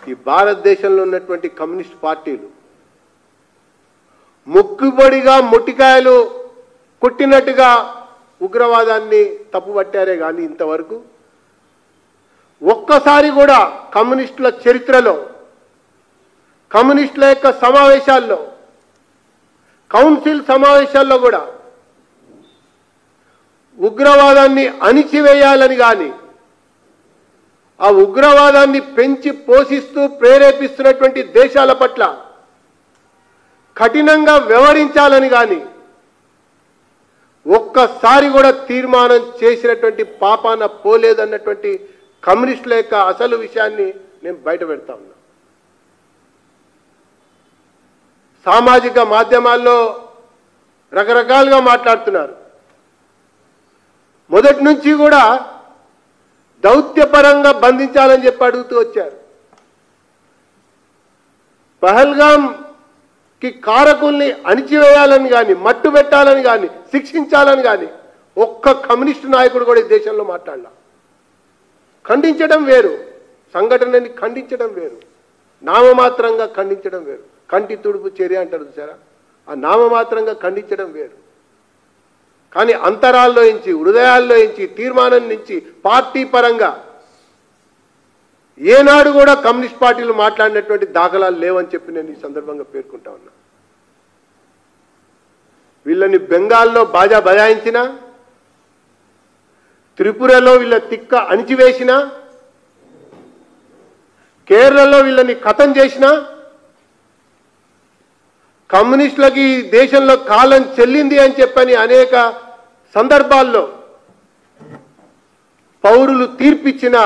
ఈ భారతదేశంలో ఉన్నటువంటి కమ్యూనిస్ట్ పార్టీలు ముక్కుబడిగా మొట్టికాయలు కొట్టినట్టుగా ఉగ్రవాదాన్ని తప్పుపట్టారే కానీ ఇంతవరకు ఒక్కసారి కూడా కమ్యూనిస్టుల చరిత్రలో కమ్యూనిస్టుల యొక్క సమావేశాల్లో కౌన్సిల్ సమావేశాల్లో కూడా ఉగ్రవాదాన్ని అణిచివేయాలని కానీ ఆ ఉగ్రవాదాన్ని పెంచి పోషిస్తూ ప్రేరేపిస్తున్నటువంటి దేశాల పట్ల కఠినంగా వ్యవహరించాలని కానీ ఒక్కసారి కూడా తీర్మానం చేసినటువంటి పాపాన పోలేదన్నటువంటి కమ్యూనిస్టుల యొక్క అసలు విషయాన్ని నేను బయట పెడతా ఉన్నా. సామాజిక మాధ్యమాల్లో రకరకాలుగా మాట్లాడుతున్నారు. మొదటి నుంచి కూడా దౌత్యపరంగా బంధించాలని చెప్పి అడుగుతూ వచ్చారు. పహల్గామ్కి కారకుల్ని అణిచివేయాలని కానీ మట్టు పెట్టాలని కానీ శిక్షించాలని కానీ ఒక్క కమ్యూనిస్టు నాయకుడు కూడా ఈ దేశంలో మాట్లాడాల. ఖండించడం వేరు, సంఘటనని ఖండించడం వేరు, నామమాత్రంగా ఖండించడం వేరు. కంటి తుడుపు చర్య అంటారు చూసారా, ఆ నామమాత్రంగా ఖండించడం వేరు. కానీ అంతరాల్లో నుంచి హృదయాల్లో నుంచి తీర్మానం నుంచి పార్టీ పరంగా ఏనాడు కూడా కమ్యూనిస్ట్ పార్టీలు మాట్లాడినటువంటి దాఖలాలు లేవని చెప్పి నేను ఈ సందర్భంగా పేర్కొంటా ఉన్నా. వీళ్ళని బెంగాల్లో బాజా బజాయించిన, త్రిపురలో వీళ్ళ తిక్క అణిచివేసిన, కేరళలో వీళ్ళని ఖతం చేసిన, కమ్యూనిస్టులకి ఈ దేశంలో కాలం చెల్లింది అని చెప్పని అనేక సందర్భాల్లో పౌరులు తీర్పిచ్చిన